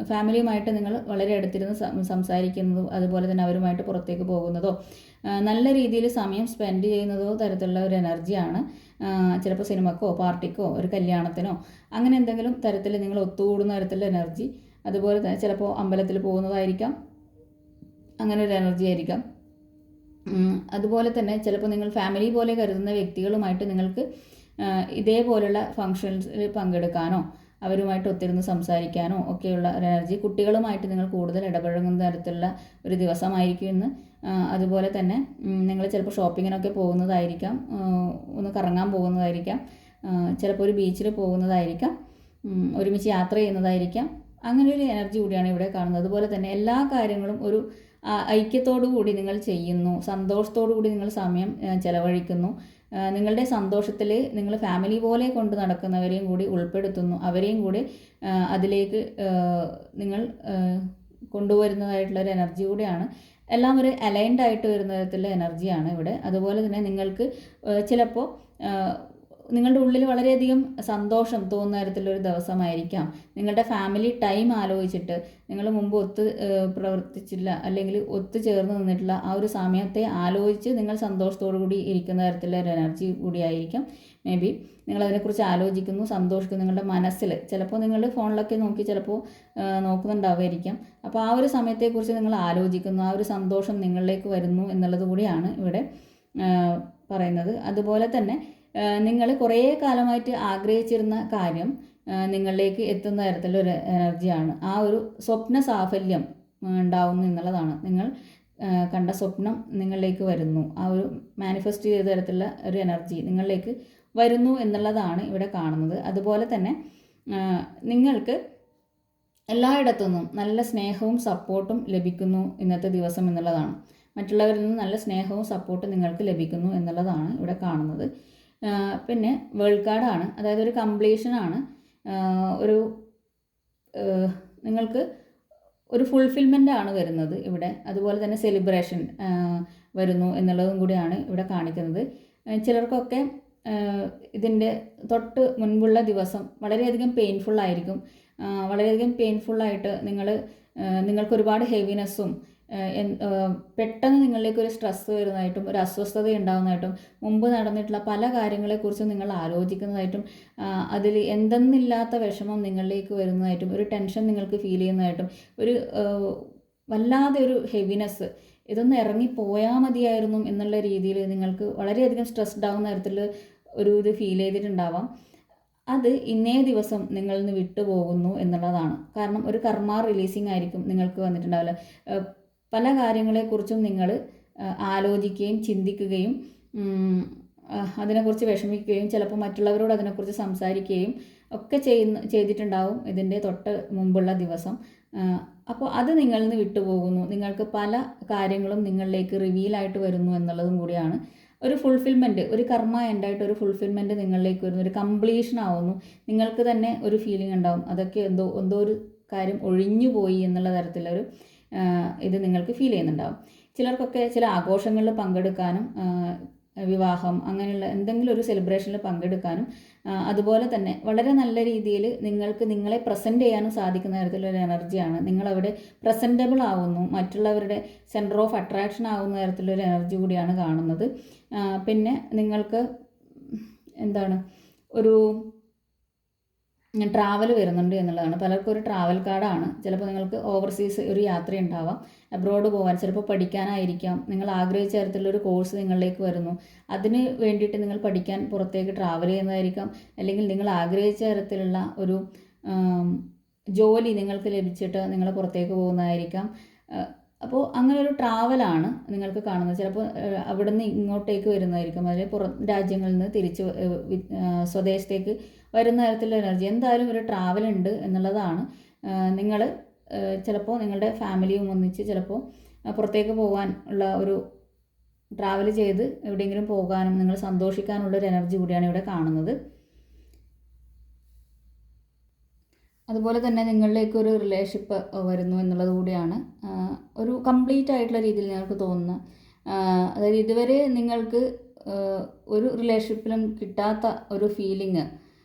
ഫാമിലിയുമായിട്ട് നിങ്ങൾ വളരെ അടുത്തിരുന്ന് സംസാരിക്കുന്നതോ അതുപോലെ തന്നെ അവരുമായിട്ട് പുറത്തേക്ക് പോകുന്നതോ നല്ല രീതിയിൽ സമയം സ്പെൻഡ് ചെയ്യുന്നതോ തരത്തിലുള്ള ഒരു എനർജിയാണ്. ചിലപ്പോൾ സിനിമക്കോ പാർട്ടിക്കോ ഒരു കല്യാണത്തിനോ അങ്ങനെ എന്തെങ്കിലും തരത്തിൽ നിങ്ങൾ ഒത്തുകൂടുന്ന തരത്തിലുള്ള എനർജി. അതുപോലെ തന്നെ ചിലപ്പോൾ അമ്പലത്തിൽ പോകുന്നതായിരിക്കാം, അങ്ങനെ ഒരു എനർജി ആയിരിക്കാം. അതുപോലെ തന്നെ ചിലപ്പോൾ നിങ്ങൾ ഫാമിലി പോലെ കരുതുന്ന വ്യക്തികളുമായിട്ട് നിങ്ങൾക്ക് ഇതേപോലുള്ള ഫങ്ഷൻസിൽ പങ്കെടുക്കാനോ അവരുമായിട്ട് ഒത്തിരുന്ന് സംസാരിക്കാനോ ഒക്കെയുള്ള ഒരു എനർജി. കുട്ടികളുമായിട്ട് നിങ്ങൾ കൂടുതൽ ഇടപഴകുന്ന തരത്തിലുള്ള ഒരു ദിവസമായിരിക്കും ഇന്ന്. അതുപോലെ തന്നെ നിങ്ങൾ ചിലപ്പോൾ ഷോപ്പിങ്ങിനൊക്കെ പോകുന്നതായിരിക്കാം, ഒന്ന് കറങ്ങാൻ പോകുന്നതായിരിക്കാം, ചിലപ്പോൾ ഒരു ബീച്ചിൽ പോകുന്നതായിരിക്കാം, ഒരുമിച്ച് യാത്ര ചെയ്യുന്നതായിരിക്കാം. അങ്ങനെ ഒരു എനർജി കൂടിയാണ് ഇവിടെ കാണുന്നത്. അതുപോലെ തന്നെ എല്ലാ കാര്യങ്ങളും ഒരു ഐക്യത്തോടു കൂടി നിങ്ങൾ ചെയ്യുന്നു, സന്തോഷത്തോടു കൂടി നിങ്ങൾ സമയം ചെലവഴിക്കുന്നു. നിങ്ങളുടെ സന്തോഷത്തിൽ നിങ്ങൾ ഫാമിലി പോലെ കൊണ്ട് നടക്കുന്നവരെയും കൂടി ഉൾപ്പെടുത്തുന്നു, അവരെയും കൂടി അതിലേക്ക് നിങ്ങൾ കൊണ്ടുവരുന്നതായിട്ടുള്ളൊരു എനർജി കൂടിയാണ്. എല്ലാം ഒരു അലൈൻഡ് ആയിട്ട് വരുന്ന തരത്തിലുള്ള എനർജിയാണ് ഇവിടെ. അതുപോലെ തന്നെ നിങ്ങൾക്ക് ചിലപ്പോൾ നിങ്ങളുടെ ഉള്ളിൽ വളരെയധികം സന്തോഷം തോന്നുന്ന തരത്തിലൊരു ദിവസമായിരിക്കാം. നിങ്ങളുടെ ഫാമിലി ടൈം ആലോചിച്ചിട്ട് നിങ്ങൾ മുമ്പ് പ്രവർത്തിച്ചില്ല അല്ലെങ്കിൽ ഒത്തുചേർന്ന് നിന്നിട്ടുള്ള ആ ഒരു സമയത്തെ ആലോചിച്ച് നിങ്ങൾ സന്തോഷത്തോടു കൂടി ഇരിക്കുന്ന തരത്തിലുള്ള ഒരു എനർജി കൂടിയായിരിക്കാം. മേ ബി നിങ്ങളതിനെക്കുറിച്ച് ആലോചിക്കുന്നു, സന്തോഷിക്കുന്നു. നിങ്ങളുടെ മനസ്സിൽ ചിലപ്പോൾ നിങ്ങൾ ഫോണിലൊക്കെ നോക്കി ചിലപ്പോൾ നോക്കുന്നുണ്ടാവുമായിരിക്കാം. അപ്പോൾ ആ ഒരു സമയത്തെക്കുറിച്ച് നിങ്ങൾ ആലോചിക്കുന്നു, ആ ഒരു സന്തോഷം നിങ്ങളിലേക്ക് വരുന്നു എന്നുള്ളത് കൂടിയാണ് ഇവിടെ പറയുന്നത്. അതുപോലെ തന്നെ നിങ്ങൾ കുറേ കാലമായിട്ട് ആഗ്രഹിച്ചിരുന്ന കാര്യം നിങ്ങളിലേക്ക് എത്തുന്ന തരത്തിലൊരു എനർജിയാണ്. ആ ഒരു സ്വപ്ന സാഫല്യം ഉണ്ടാവുന്നു എന്നുള്ളതാണ്. നിങ്ങൾ കണ്ട സ്വപ്നം നിങ്ങളിലേക്ക് വരുന്നു, ആ ഒരു മാനിഫെസ്റ്റ് ചെയ്ത തരത്തിലുള്ള ഒരു എനർജി നിങ്ങളിലേക്ക് വരുന്നു എന്നുള്ളതാണ് ഇവിടെ കാണുന്നത്. അതുപോലെ തന്നെ നിങ്ങൾക്ക് എല്ലായിടത്തുനിന്നും നല്ല സ്നേഹവും സപ്പോർട്ടും ലഭിക്കുന്നു ഇന്നത്തെ ദിവസം എന്നുള്ളതാണ്. മറ്റുള്ളവരിൽ നിന്ന് നല്ല സ്നേഹവും സപ്പോർട്ടും നിങ്ങൾക്ക് ലഭിക്കുന്നു എന്നുള്ളതാണ് ഇവിടെ കാണുന്നത്. പിന്നെ വേൾഡ് കാർഡാണ്, അതായത് ഒരു കംപ്ലീഷനാണ്. ഒരു നിങ്ങൾക്ക് ഒരു ഫുൾഫിൽമെൻ്റ് ആണ് വരുന്നത് ഇവിടെ. അതുപോലെ തന്നെ സെലിബ്രേഷൻ വരുന്നു എന്നുള്ളതും കൂടിയാണ് ഇവിടെ കാണിക്കുന്നത്. ചിലർക്കൊക്കെ ഇതിൻ്റെ തൊട്ട് മുൻപുള്ള ദിവസം വളരെയധികം പെയിൻഫുള്ളായിരിക്കും. വളരെയധികം പെയിൻഫുള്ളായിട്ട് നിങ്ങൾക്ക് ഒരുപാട് ഹെവിനെസ്സും പെട്ടെന്ന് നിങ്ങളിലേക്ക് ഒരു സ്ട്രെസ് വരുന്നതായിട്ടും ഒരു അസ്വസ്ഥത ഉണ്ടാകുന്നതായിട്ടും മുമ്പ് നടന്നിട്ടുള്ള പല കാര്യങ്ങളെക്കുറിച്ചും നിങ്ങൾ ആലോചിക്കുന്നതായിട്ടും അതിൽ എന്തെന്നില്ലാത്ത വിഷമം നിങ്ങളിലേക്ക് വരുന്നതായിട്ടും ഒരു ടെൻഷൻ നിങ്ങൾക്ക് ഫീൽ ചെയ്യുന്നതായിട്ടും ഒരു വല്ലാതെ ഒരു ഹെവിനെസ്, ഇതൊന്ന് ഇറങ്ങിപ്പോയാൽ മതിയായിരുന്നു എന്നുള്ള രീതിയിൽ നിങ്ങൾക്ക് വളരെയധികം സ്ട്രെസ്ഡ് ആവുന്ന തരത്തിൽ ഇത് ഫീൽ ചെയ്തിട്ടുണ്ടാവാം. അത് ഇന്നേ ദിവസം നിങ്ങളിൽ നിന്ന് വിട്ടുപോകുന്നു എന്നുള്ളതാണ്. കാരണം ഒരു കർമ്മ റിലീസിങ് ആയിരിക്കും നിങ്ങൾക്ക് വന്നിട്ടുണ്ടാവില്ല. പല കാര്യങ്ങളെക്കുറിച്ചും നിങ്ങൾ ആലോചിക്കുകയും ചിന്തിക്കുകയും അതിനെക്കുറിച്ച് വിഷമിക്കുകയും ചിലപ്പോൾ മറ്റുള്ളവരോട് അതിനെക്കുറിച്ച് സംസാരിക്കുകയും ഒക്കെ ചെയ്തിട്ടുണ്ടാവും ഇതിൻ്റെ തൊട്ട് മുമ്പുള്ള ദിവസം. അപ്പോൾ അത് നിങ്ങളിൽ നിന്ന് വിട്ടുപോകുന്നു. നിങ്ങൾക്ക് പല കാര്യങ്ങളും നിങ്ങളിലേക്ക് റിവീലായിട്ട് വരുന്നു എന്നുള്ളതും കൂടിയാണ്. ഒരു ഫുൾഫിൽമെൻറ്റ്, ഒരു കർമ്മ എൻഡായിട്ട് ഒരു ഫുൾഫിൽമെൻറ്റ് നിങ്ങളിലേക്ക് വരുന്നു, ഒരു കംപ്ലീഷൻ ആവുന്നു. നിങ്ങൾക്ക് തന്നെ ഒരു ഫീലിംഗ് ഉണ്ടാവും, അതൊക്കെ എന്തോ ഒരു കാര്യം ഒഴിഞ്ഞു പോയി എന്നുള്ള തരത്തിലൊരു ഇത് നിങ്ങൾക്ക് ഫീൽ ചെയ്യുന്നുണ്ടാവും. ചിലർക്കൊക്കെ ചില ആഘോഷങ്ങളിൽ പങ്കെടുക്കാനും വിവാഹം അങ്ങനെയുള്ള എന്തെങ്കിലും ഒരു സെലിബ്രേഷനിൽ പങ്കെടുക്കാനും അതുപോലെ തന്നെ വളരെ നല്ല രീതിയിൽ നിങ്ങളെ പ്രസൻറ്റ് ചെയ്യാനും സാധിക്കുന്ന തരത്തിലൊരു എനർജിയാണ്. നിങ്ങളവിടെ പ്രസൻറ്റബിൾ ആവുന്നു, മറ്റുള്ളവരുടെ സെൻറ്റർ ഓഫ് അട്രാക്ഷൻ ആവുന്ന തരത്തിലൊരു എനർജി കൂടിയാണ് കാണുന്നത്. പിന്നെ നിങ്ങൾക്ക് ഒരു ട്രാവൽ വരുന്നുണ്ട് എന്നുള്ളതാണ്. പലർക്കും ഒരു ട്രാവൽ കാർഡാണ്. ചിലപ്പോൾ നിങ്ങൾക്ക് ഓവർസീസ് ഒരു യാത്ര ഉണ്ടാവാം, അബ്രോഡ് പോകാൻ, ചിലപ്പോൾ പഠിക്കാനായിരിക്കാം. നിങ്ങൾ ആഗ്രഹിച്ച തരത്തിലൊരു കോഴ്സ് നിങ്ങളിലേക്ക് വരുന്നു, അതിന് വേണ്ടിയിട്ട് നിങ്ങൾ പഠിക്കാൻ പുറത്തേക്ക് ട്രാവൽ ചെയ്യുന്നതായിരിക്കാം. അല്ലെങ്കിൽ നിങ്ങൾ ആഗ്രഹിച്ച തരത്തിലുള്ള ഒരു ജോലി നിങ്ങൾക്ക് ലഭിച്ചിട്ട് നിങ്ങൾ പുറത്തേക്ക് പോകുന്നതായിരിക്കാം. അപ്പോൾ അങ്ങനെ ഒരു ട്രാവലാണ് നിങ്ങൾക്ക് കാണുന്നത്. ചിലപ്പോൾ അവിടെ നിന്ന് ഇങ്ങോട്ടേക്ക് വരുന്നതായിരിക്കും, അതിൽ പുറം രാജ്യങ്ങളിൽ നിന്ന് തിരിച്ച് സ്വദേശത്തേക്ക് വരുന്ന തരത്തിലുള്ള എനർജി. എന്തായാലും ഒരു ട്രാവൽ ഉണ്ട് എന്നുള്ളതാണ്. നിങ്ങൾ ചിലപ്പോൾ നിങ്ങളുടെ ഫാമിലിയും ഒന്നിച്ച് ചിലപ്പോൾ പുറത്തേക്ക് പോകാൻ ഉള്ള ഒരു ട്രാവൽ ചെയ്ത് എവിടെയെങ്കിലും പോകാനും നിങ്ങൾ സന്തോഷിക്കാനുള്ളൊരു എനർജി കൂടിയാണ് ഇവിടെ കാണുന്നത്. അതുപോലെ തന്നെ നിങ്ങളിലേക്ക് ഒരു റിലേഷൻഷിപ്പ് വരുന്നു എന്നുള്ളത് കൂടിയാണ്. ഒരു കംപ്ലീറ്റ് ആയിട്ടുള്ള രീതിയിൽ നിങ്ങൾക്ക് തോന്നുന്ന, അതായത് ഇതുവരെ നിങ്ങൾക്ക് ഒരു റിലേഷൻഷിപ്പിലും കിട്ടാത്ത ഒരു ഫീലിംഗ്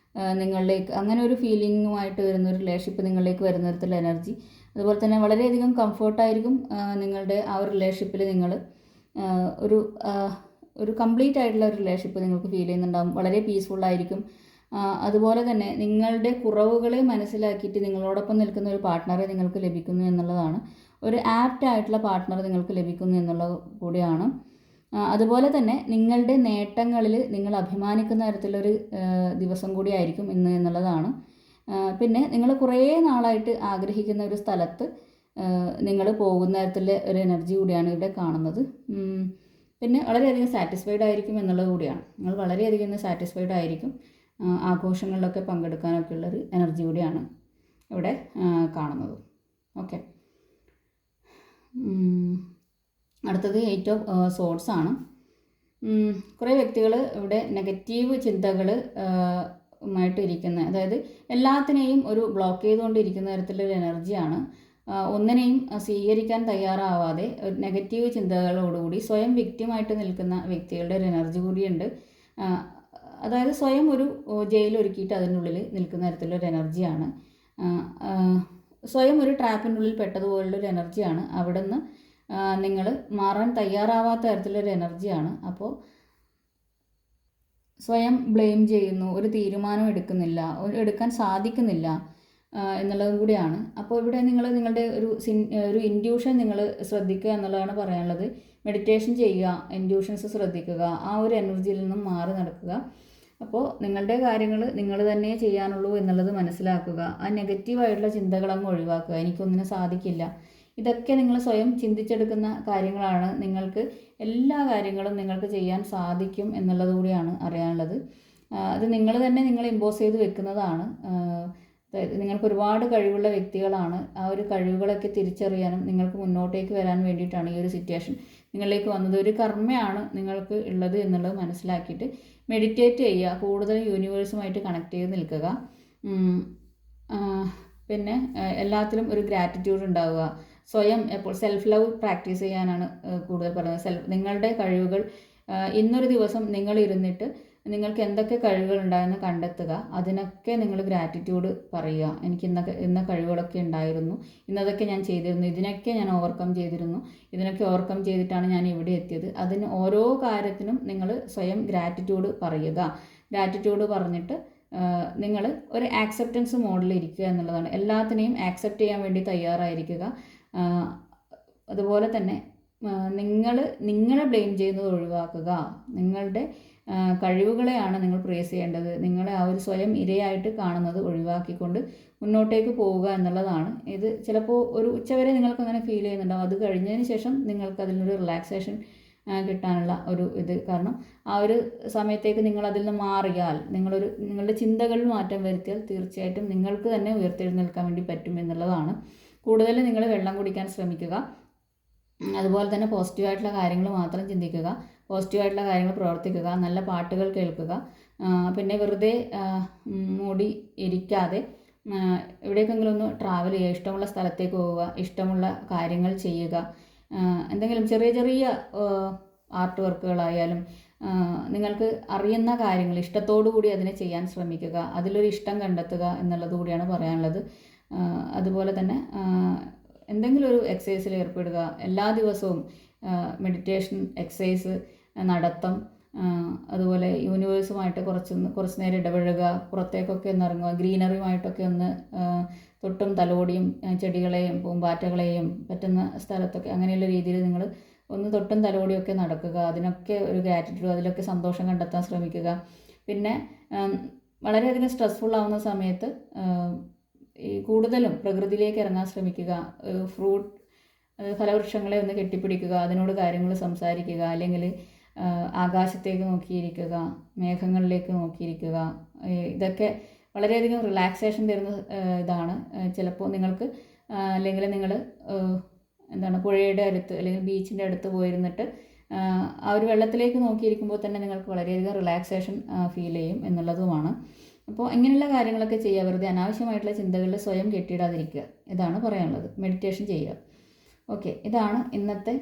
നിങ്ങളിലേക്ക്, അങ്ങനെ ഒരു ഫീലിംഗുമായിട്ട് വരുന്ന ഒരു റിലേഷൻഷിപ്പ് നിങ്ങളിലേക്ക് വരുന്ന തരത്തിലുള്ള എനർജി. അതുപോലെ തന്നെ വളരെയധികം കംഫർട്ടായിരിക്കും നിങ്ങളുടെ ആ ഒരു റിലേഷൻഷിപ്പിൽ. നിങ്ങൾ ഒരു കംപ്ലീറ്റ് ആയിട്ടുള്ള ഒരു റിലേഷൻഷിപ്പ് നിങ്ങൾക്ക് ഫീൽ ചെയ്യുന്നുണ്ടാകും. വളരെ പീസ്ഫുള്ളായിരിക്കും. അതുപോലെ തന്നെ നിങ്ങളുടെ കുറവുകളെ മനസ്സിലാക്കിയിട്ട് നിങ്ങളോടൊപ്പം നിൽക്കുന്ന ഒരു പാർട്ട്ണറെ നിങ്ങൾക്ക് ലഭിക്കുന്നു എന്നുള്ളതാണ്. ഒരു ആപ്റ്റ് ആയിട്ടുള്ള പാർട്ട്ണർ നിങ്ങൾക്ക് ലഭിക്കുന്നു എന്നുള്ളത് കൂടിയാണ്. അതുപോലെ തന്നെ നിങ്ങളുടെ നേട്ടങ്ങളിൽ നിങ്ങൾ അഭിമാനിക്കുന്ന തരത്തിലൊരു ദിവസം കൂടിയായിരിക്കും ഇന്ന് എന്നുള്ളതാണ്. പിന്നെ നിങ്ങൾ കുറേ നാളായിട്ട് ആഗ്രഹിക്കുന്ന ഒരു സ്ഥലത്ത് നിങ്ങൾ പോകുന്ന തരത്തിലെ ഒരു എനർജി കൂടിയാണ് ഇവിടെ കാണുന്നത്. പിന്നെ വളരെയധികം സാറ്റിസ്ഫൈഡ് ആയിരിക്കും എന്നുള്ളത് കൂടിയാണ്. നിങ്ങൾ വളരെയധികം സാറ്റിസ്ഫൈഡ് ആയിരിക്കും. ആഘോഷങ്ങളിലൊക്കെ പങ്കെടുക്കാനൊക്കെ ഉള്ളൊരു എനർജി കൂടിയാണ് ഇവിടെ കാണുന്നത്. ഓക്കെ, അടുത്തത് 8 ഓഫ് സോർഡ്സ് ആണ്. കുറേ വ്യക്തികൾ ഇവിടെ നെഗറ്റീവ് ചിന്തകൾ ആയിട്ടിരിക്കുന്ന, അതായത് എല്ലാത്തിനെയും ഒരു ബ്ലോക്ക് ചെയ്തുകൊണ്ടിരിക്കുന്ന തരത്തിലൊരു എനർജിയാണ്. ഒന്നിനെയും സ്വീകരിക്കാൻ തയ്യാറാവാതെ ഒരു നെഗറ്റീവ് ചിന്തകളോടുകൂടി സ്വയം വിക്റ്റിമായിട്ട് നിൽക്കുന്ന വ്യക്തികളുടെ ഒരു എനർജി കൂടിയുണ്ട്. അതായത് സ്വയം ഒരു ജയിലൊരുക്കിയിട്ട് അതിനുള്ളിൽ നിൽക്കുന്ന തരത്തിലൊരു എനർജിയാണ്. സ്വയം ഒരു ട്രാപ്പിനുള്ളിൽ പെട്ടതുപോലുള്ളൊരു എനർജിയാണ്. അവിടെ നിന്ന് നിങ്ങൾ മാറാൻ തയ്യാറാവാത്ത തരത്തിലൊരു എനർജിയാണ്. അപ്പോൾ സ്വയം ബ്ലെയിം ചെയ്യുന്നു, ഒരു തീരുമാനം എടുക്കാൻ സാധിക്കുന്നില്ല എന്നുള്ളതും കൂടിയാണ്. അപ്പോൾ ഇവിടെ നിങ്ങളുടെ ഒരു ഇൻഡ്യൂഷൻ നിങ്ങൾ ശ്രദ്ധിക്കുക എന്നുള്ളതാണ് പറയാനുള്ളത്. മെഡിറ്റേഷൻ ചെയ്യുക, ഇൻഡ്യൂഷൻസ് ശ്രദ്ധിക്കുക, ആ ഒരു എനർജിയിൽ നിന്നും മാറി നടക്കുക. അപ്പോൾ നിങ്ങളുടെ കാര്യങ്ങൾ നിങ്ങൾ തന്നെ ചെയ്യാനുള്ളൂ എന്നുള്ളത് മനസ്സിലാക്കുക. ആ നെഗറ്റീവായിട്ടുള്ള ചിന്തകളങ്ങ് ഒഴിവാക്കുക. എനിക്കൊന്നിനും സാധിക്കില്ല, ഇതൊക്കെ നിങ്ങൾ സ്വയം ചിന്തിച്ചെടുക്കുന്ന കാര്യങ്ങളാണ്. നിങ്ങൾക്ക് എല്ലാ കാര്യങ്ങളും നിങ്ങൾക്ക് ചെയ്യാൻ സാധിക്കും എന്നുള്ളത് കൂടിയാണ് അറിയാനുള്ളത്. അത് നിങ്ങൾ തന്നെ ഇമ്പോസ് ചെയ്ത് വെക്കുന്നതാണ്. അതായത് നിങ്ങൾക്ക് ഒരുപാട് കഴിവുള്ള വ്യക്തികളാണ്. ആ ഒരു കഴിവുകളൊക്കെ തിരിച്ചറിയാനും നിങ്ങൾക്ക് മുന്നോട്ടേക്ക് വരാൻ വേണ്ടിയിട്ടാണ് ഈ ഒരു സിറ്റുവേഷൻ നിങ്ങളിലേക്ക് വന്നത്. ഒരു കർമ്മയാണ് നിങ്ങൾക്ക് ഉള്ളത് എന്നുള്ളത് മനസ്സിലാക്കിയിട്ട് മെഡിറ്റേറ്റ് ചെയ്യുക. കൂടുതലും യൂണിവേഴ്സുമായിട്ട് കണക്ട് ചെയ്ത് നിൽക്കുക. പിന്നെ എല്ലാത്തിലും ഒരു ഗ്രാറ്റിറ്റ്യൂഡ് ഉണ്ടാവുക. സ്വയം എപ്പോൾ സെൽഫ് ലവ് പ്രാക്ടീസ് ചെയ്യാനാണ് കൂടുതൽ പറയുന്നത്. നിങ്ങളുടെ കഴിവുകൾ ഇന്നൊരു ദിവസം നിങ്ങൾ ഇരുന്നിട്ട് നിങ്ങൾക്ക് എന്തൊക്കെ കഴിവുകൾ ഉണ്ടായെന്ന് കണ്ടെത്തുക. അതിനൊക്കെ നിങ്ങൾ ഗ്രാറ്റിറ്റ്യൂഡ് പറയുക. എനിക്ക് ഇന്ന കഴിവുകളൊക്കെ ഉണ്ടായിരുന്നു, ഇന്നതൊക്കെ ഞാൻ ചെയ്തിരുന്നു, ഇതിനൊക്കെ ഞാൻ ഓവർകം ചെയ്തിരുന്നു, ഇതിനൊക്കെ ഓവർകം ചെയ്തിട്ടാണ് ഞാൻ ഇവിടെ എത്തിയത്. അതിന് ഓരോ കാര്യത്തിനും നിങ്ങൾ സ്വയം ഗ്രാറ്റിറ്റ്യൂഡ് പറയുക. ഗ്രാറ്റിറ്റ്യൂഡ് പറഞ്ഞിട്ട് നിങ്ങൾ ഒരു ആക്സെപ്റ്റൻസ് മോഡിൽ ഇരിക്കുക എന്നുള്ളതാണ്. എല്ലാത്തിനെയും ആക്സെപ്റ്റ് ചെയ്യാൻ വേണ്ടി തയ്യാറായിരിക്കുക. അതുപോലെ തന്നെ നിങ്ങളെ ബ്ലെയിം ചെയ്യുന്നത് ഒഴിവാക്കുക. നിങ്ങളുടെ കഴിവുകളെയാണ് നിങ്ങൾ പ്രേസ് ചെയ്യേണ്ടത്. നിങ്ങളെ ആ ഒരു സ്വയം ഇരയായിട്ട് കാണുന്നത് ഒഴിവാക്കിക്കൊണ്ട് മുന്നോട്ടേക്ക് പോവുക എന്നുള്ളതാണ്. ഇത് ചിലപ്പോൾ ഒരു ഉച്ചവരെ നിങ്ങൾക്ക് അങ്ങനെ ഫീൽ ചെയ്യുന്നുണ്ടാവും. അത് കഴിഞ്ഞതിന് ശേഷം നിങ്ങൾക്ക് അതിനൊരു റിലാക്സേഷൻ കിട്ടാനുള്ള ഒരു ഇത്. കാരണം ആ ഒരു സമയത്തേക്ക് നിങ്ങൾ അതിൽ നിന്ന് മാറിയാൽ, നിങ്ങളുടെ ചിന്തകളിൽ മാറ്റം വരുത്തിയാൽ തീർച്ചയായിട്ടും നിങ്ങൾക്ക് തന്നെ ഉയർത്തെഴുന്നേൽക്കാൻ വേണ്ടി പറ്റും എന്നുള്ളതാണ്. കൂടുതൽ നിങ്ങൾ വെള്ളം കുടിക്കാൻ ശ്രമിക്കുക. അതുപോലെ തന്നെ പോസിറ്റീവായിട്ടുള്ള കാര്യങ്ങൾ മാത്രം ചിന്തിക്കുക, പോസിറ്റീവായിട്ടുള്ള കാര്യങ്ങൾ പ്രവർത്തിക്കുക, നല്ല പാട്ടുകൾ കേൾക്കുക. പിന്നെ വെറുതെ മൂടി ഇരിക്കാതെ എവിടേക്കെങ്കിലും ഒന്ന് ട്രാവൽ ചെയ്യുക, ഇഷ്ടമുള്ള സ്ഥലത്തേക്ക് പോവുക, ഇഷ്ടമുള്ള കാര്യങ്ങൾ ചെയ്യുക. എന്തെങ്കിലും ചെറിയ ആർട്ട് വർക്കുകളായാലും നിങ്ങൾക്ക് അറിയുന്ന കാര്യങ്ങൾ ഇഷ്ടത്തോടു കൂടി അതിനെ ചെയ്യാൻ ശ്രമിക്കുക. അതിലൊരു ഇഷ്ടം കണ്ടെത്തുക എന്നുള്ളത് കൂടിയാണ് പറയാനുള്ളത്. അതുപോലെ തന്നെ എന്തെങ്കിലും ഒരു എക്സസൈസിൽ ഏർപ്പെടുക. എല്ലാ ദിവസവും മെഡിറ്റേഷൻ, എക്സസൈസ്, നടത്തം, അതുപോലെ യൂണിവേഴ്സുമായിട്ട് കുറച്ച് നേരം ഇടപഴകുക, പുറത്തേക്കൊക്കെ ഒന്ന് ഇറങ്ങുക, ഗ്രീനറിയുമായിട്ടൊക്കെ ഒന്ന് തൊട്ടും തലോടിയും ചെടികളെയും പൂമ്പാറ്റകളെയും പറ്റുന്ന സ്ഥലത്തൊക്കെ അങ്ങനെയുള്ള രീതിയിൽ നിങ്ങൾ ഒന്ന് തൊട്ടും തലോടിയൊക്കെ നടക്കുക. അതിനൊക്കെ ഒരു ഗ്രാറ്റിറ്റ്യൂഡ്, അതിലൊക്കെ സന്തോഷം കണ്ടെത്താൻ ശ്രമിക്കുക. പിന്നെ വളരെയധികം സ്ട്രെസ്ഫുൾ ആവുന്ന സമയത്ത് ഈ കൂടുതലും പ്രകൃതിയിലേക്ക് ഇറങ്ങാൻ ശ്രമിക്കുക. ഫലവൃക്ഷങ്ങളെ ഒന്ന് കെട്ടിപ്പിടിക്കുക, അതിനോട് കാര്യങ്ങൾ സംസാരിക്കുക. അല്ലെങ്കിൽ ആകാശത്തേക്ക് നോക്കിയിരിക്കുക, മേഘങ്ങളിലേക്ക് നോക്കിയിരിക്കുക. ഇതൊക്കെ വളരെയധികം റിലാക്സേഷൻ തരുന്ന ഇതാണ്. ചിലപ്പോൾ നിങ്ങൾക്ക് അല്ലെങ്കിൽ നിങ്ങൾ പുഴയുടെ അടുത്ത് അല്ലെങ്കിൽ ബീച്ചിൻ്റെ അടുത്ത് പോയിരുന്നിട്ട് ആ ഒരു വെള്ളത്തിലേക്ക് നോക്കിയിരിക്കുമ്പോൾ തന്നെ നിങ്ങൾക്ക് വളരെയധികം റിലാക്സേഷൻ ഫീൽ ചെയ്യും എന്നുള്ളതുമാണ്. അപ്പോൾ ഇങ്ങനെയുള്ള കാര്യങ്ങളൊക്കെ ചെയ്യുക. വെറുതെ അനാവശ്യമായിട്ടുള്ള ചിന്തകളിൽ സ്വയം കെട്ടിയിടാതിരിക്കുക. ഇതാണ് പറയാനുള്ളത്. മെഡിറ്റേഷൻ ചെയ്യുക. ഓക്കെ, ഇതാണ് ഇന്നത്തെ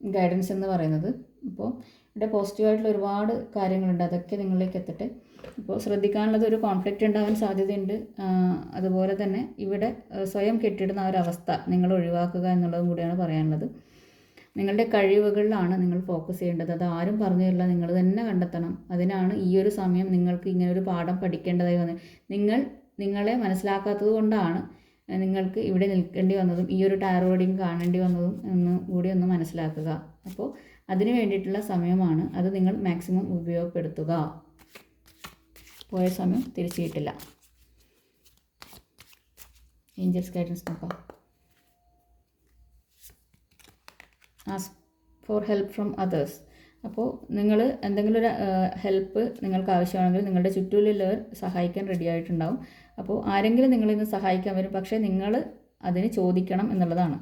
ഗൈഡൻസ് എന്ന് പറയുന്നത്. അപ്പോൾ ഇവിടെ പോസിറ്റീവായിട്ടുള്ള ഒരുപാട് കാര്യങ്ങളുണ്ട്, അതൊക്കെ നിങ്ങളിലേക്ക് എത്തട്ടെ. അപ്പോൾ ശ്രദ്ധിക്കാനുള്ളത്, ഒരു കോൺഫ്ലിക്റ്റ് ഉണ്ടാകാൻ സാധ്യതയുണ്ട്. അതുപോലെ തന്നെ ഇവിടെ സ്വയം കെട്ടിടുന്ന ആ ഒരു അവസ്ഥ നിങ്ങൾ ഒഴിവാക്കുക എന്നുള്ളതും കൂടിയാണ് പറയാനുള്ളത്. നിങ്ങളുടെ കഴിവുകളിലാണ് നിങ്ങൾ ഫോക്കസ് ചെയ്യേണ്ടത്. അത് ആരും പറഞ്ഞു തരില്ല, നിങ്ങൾ തന്നെ കണ്ടെത്തണം. അതിനാണ് ഈ ഒരു സമയം നിങ്ങൾക്ക് ഇങ്ങനൊരു പാഠം പഠിക്കേണ്ടതായി വന്നത്. നിങ്ങളെ മനസ്സിലാക്കാത്തത് കൊണ്ടാണ് നിങ്ങൾക്ക് ഇവിടെ നിൽക്കേണ്ടി വന്നതും ഈ ഒരു ടാരോ റീഡിംഗ് കാണേണ്ടി വന്നതും കൂടി ഒന്ന് മനസ്സിലാക്കുക. അപ്പോൾ അതിന് വേണ്ടിയിട്ടുള്ള സമയമാണ്. അത് നിങ്ങൾ മാക്സിമം ഉപയോഗപ്പെടുത്തുക. പോയ സമയം തിരിച്ചു കിട്ടില്ല. ഏഞ്ചൽസ് ഗൈഡൻസ് നോക്കാം. Ask for help from others. അപ്പോൾ നിങ്ങൾ എന്തെങ്കിലും ഒരു ഹെൽപ്പ് നിങ്ങൾക്ക് ആവശ്യമാണെങ്കിൽ നിങ്ങളുടെ ചുറ്റുമുള്ളവർ സഹായിക്കാൻ റെഡി ആയിട്ടുണ്ടാവും. അപ്പോൾ ആരെങ്കിലും നിങ്ങളിന്ന് സഹായിക്കാൻ വരും, പക്ഷേ നിങ്ങൾ അതിന് ചോദിക്കണം എന്നുള്ളതാണ്.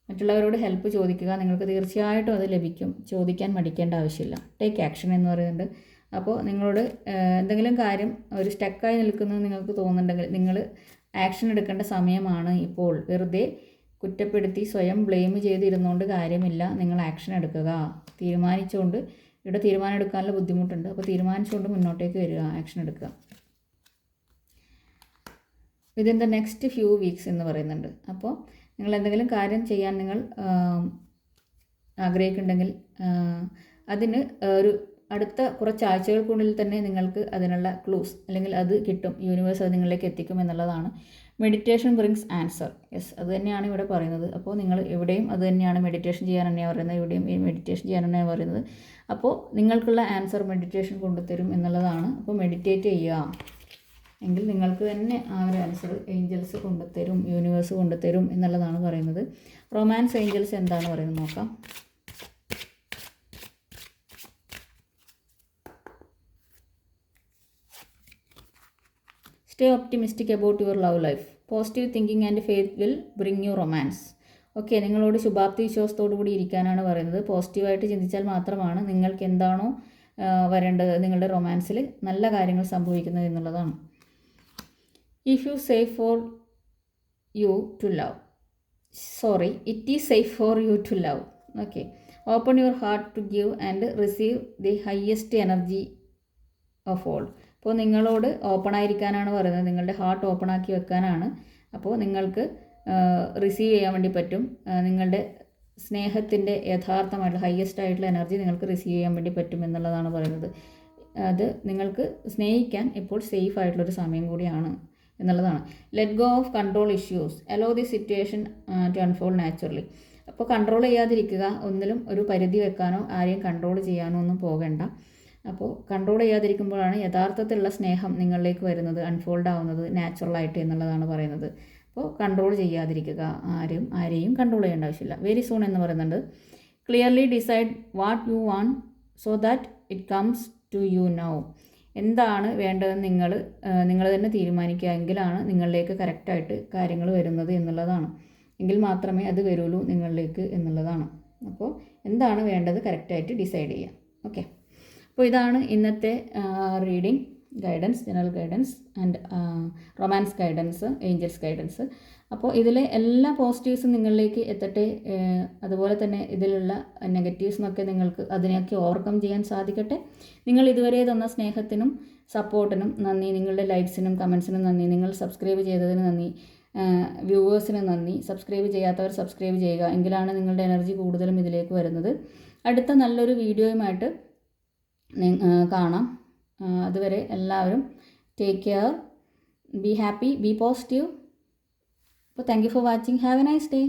മറ്റുള്ളവരോട് ഹെൽപ്പ് ചോദിക്കുക, നിങ്ങൾക്ക് തീർച്ചയായിട്ടും അത് ലഭിക്കും. ചോദിക്കാൻ മടിക്കേണ്ട ആവശ്യമില്ല. ടേക്ക് ആക്ഷൻ എന്ന് പറയുന്നുണ്ട്. അപ്പോൾ നിങ്ങളോട് എന്തെങ്കിലും കാര്യം ഒരു സ്റ്റക്കായി നിൽക്കുന്നത് നിങ്ങൾക്ക് തോന്നുന്നുണ്ടെങ്കിൽ നിങ്ങൾ ആക്ഷൻ എടുക്കേണ്ട സമയമാണ് ഇപ്പോൾ. വെറുതെ കുറ്റപ്പെടുത്തി സ്വയം ബ്ലെയിം ചെയ്തിരുന്നുകൊണ്ട് കാര്യമില്ല. നിങ്ങൾ ആക്ഷൻ എടുക്കുക. തീരുമാനിച്ചുകൊണ്ട് ഇവിടെ തീരുമാനം എടുക്കാനുള്ള ബുദ്ധിമുട്ടുണ്ട്. അപ്പോൾ തീരുമാനിച്ചുകൊണ്ട് മുന്നോട്ടേക്ക് വരിക, ആക്ഷൻ എടുക്കുക. Within the next few weeks എന്ന് പറയുന്നുണ്ട്. അപ്പോൾ നിങ്ങൾ എന്തെങ്കിലും കാര്യം ചെയ്യാൻ നിങ്ങൾ ആഗ്രഹിക്കുന്നുണ്ടെങ്കിൽ അതിന് ഒരു അടുത്ത കുറച്ച് ആഴ്ചകൾക്കുള്ളിൽ തന്നെ നിങ്ങൾക്ക് അതിനുള്ള ക്ലൂസ് അല്ലെങ്കിൽ അത് കിട്ടും. യൂണിവേഴ്സ് അത് നിങ്ങളിലേക്ക് എത്തിക്കും എന്നുള്ളതാണ്. Meditation brings answer. യെസ്, അത് തന്നെയാണ് ഇവിടെ പറയുന്നത്. അപ്പോൾ നിങ്ങൾ എവിടെയും അത് തന്നെയാണ്, മെഡിറ്റേഷൻ ചെയ്യാൻ തന്നെയാണ് പറയുന്നത്, എവിടെയും ഈ മെഡിറ്റേഷൻ ചെയ്യാൻ തന്നെയാണ് പറയുന്നത്. അപ്പോൾ നിങ്ങൾക്കുള്ള ആൻസർ മെഡിറ്റേഷൻ കൊണ്ടുതരും എന്നുള്ളതാണ്. അപ്പോൾ മെഡിറ്റേറ്റ് ചെയ്യുക എങ്കിൽ നിങ്ങൾക്ക് തന്നെ ആ ഒരു ആൻസർ ഏഞ്ചൽസ് കൊണ്ടുതരും, യൂണിവേഴ്സ് കൊണ്ടുതരും എന്നുള്ളതാണ് പറയുന്നത്. റൊമാൻസ് ഏഞ്ചൽസ് എന്താണ് പറയുന്നത് നോക്കാം. Stay optimistic about your love life. Positive thinking and faith will bring you romance. Okay, നിങ്ങളോട് ശുഭാപ്തി വിശ്വാസത്തോടു കൂടി ഇരിക്കാനാണ് പറയുന്നത്. പോസിറ്റീവായിട്ട് ചിന്തിച്ചാൽ മാത്രമാണ് നിങ്ങൾക്ക് എന്താണോ വരേണ്ടത് നിങ്ങളുടെ റൊമാൻസിൽ നല്ല കാര്യങ്ങൾ സംഭവിക്കുന്നത് എന്നുള്ളതാണ്. If you safe for you to love, sorry, it is safe for you to love. Okay, open your heart to give and receive the highest energy of all. അപ്പോൾ നിങ്ങളോട് ഓപ്പൺ ആയിരിക്കാനാണ് പറയുന്നത്, നിങ്ങളുടെ ഹാർട്ട് ഓപ്പൺ ആക്കി വെക്കാനാണ്. അപ്പോൾ നിങ്ങൾക്ക് receive ചെയ്യാൻ വേണ്ടി പറ്റും. നിങ്ങളുടെ സ്നേഹത്തിൻ്റെ യഥാർത്ഥമായിട്ടുള്ള ഹയസ്റ്റ് ആയിട്ടുള്ള എനർജി നിങ്ങൾക്ക് റിസീവ് ചെയ്യാൻ വേണ്ടി പറ്റും എന്നുള്ളതാണ് പറയുന്നത്. അത് നിങ്ങൾക്ക് സ്നേഹിക്കാൻ ഇപ്പോൾ സേഫ് ആയിട്ടുള്ളൊരു സമയം കൂടിയാണ് എന്നുള്ളതാണ്. Let go of control issues, allow the situation to unfold naturally. അപ്പോൾ കൺട്രോൾ ചെയ്യാതിരിക്കുക, ഒന്നിലും ഒരു പരിധി വെക്കാനോ ആരെയും കൺട്രോൾ ചെയ്യാനോ ഒന്നും പോകണ്ട. അപ്പോൾ കൺട്രോൾ ചെയ്യാതിരിക്കുമ്പോഴാണ് യഥാർത്ഥത്തിലുള്ള സ്നേഹം നിങ്ങളിലേക്ക് വരുന്നത്, അൺഫോൾഡ് ആവുന്നത് നാച്ചുറലായിട്ട് എന്നുള്ളതാണ് പറയുന്നത്. അപ്പോൾ കൺട്രോൾ ചെയ്യാതിരിക്കുക, ആരെയും കൺട്രോൾ ചെയ്യേണ്ട ആവശ്യമില്ല. വെരി സൂൺ എന്ന് പറയുന്നുണ്ട്. Clearly decide what you want so that it comes to you now. എന്താണ് വേണ്ടതെന്ന് നിങ്ങൾ തന്നെ തീരുമാനിക്കുക, എങ്കിലാണ് നിങ്ങളിലേക്ക് കറക്റ്റായിട്ട് കാര്യങ്ങൾ വരുന്നത് എന്നുള്ളതാണ്. എങ്കിൽ മാത്രമേ അത് വരുള്ളൂ നിങ്ങളിലേക്ക് എന്നുള്ളതാണ്. അപ്പോൾ എന്താണ് വേണ്ടത് കറക്റ്റായിട്ട് ഡിസൈഡ് ചെയ്യാം. ഓക്കെ, അപ്പോൾ ഇതാണ് ഇന്നത്തെ reading guidance, general guidance and romance guidance, angels guidance. അപ്പോൾ ഇതിലെ എല്ലാ പോസിറ്റീവ്സും നിങ്ങളിലേക്ക് എത്തട്ടെ. അതുപോലെ തന്നെ ഇതിലുള്ള നെഗറ്റീവ്സിനൊക്കെ നിങ്ങൾക്ക് അതിനെയൊക്കെ ഓവർകം ചെയ്യാൻ സാധിക്കട്ടെ. നിങ്ങൾ ഇതുവരെ തന്ന സ്നേഹത്തിനും സപ്പോർട്ടിനും നന്ദി, നിങ്ങളുടെ ലൈക്സിനും കമൻസിനും നന്ദി, നിങ്ങൾ സബ്സ്ക്രൈബ് ചെയ്തതിന് നന്ദി, വ്യൂവേഴ്സിന് നന്ദി. സബ്സ്ക്രൈബ് ചെയ്യാത്തവർ സബ്സ്ക്രൈബ് ചെയ്യുക, എങ്കിലാണ് നിങ്ങളുടെ എനർജി കൂടുതലും ഇതിലേക്ക് വരുന്നത്. അടുത്ത നല്ലൊരു വീഡിയോയുമായിട്ട് കാണാം. അതുവരെ എല്ലാവരും take care, be happy, be positive. അപ്പോൾ thank you for watching. Have a nice day.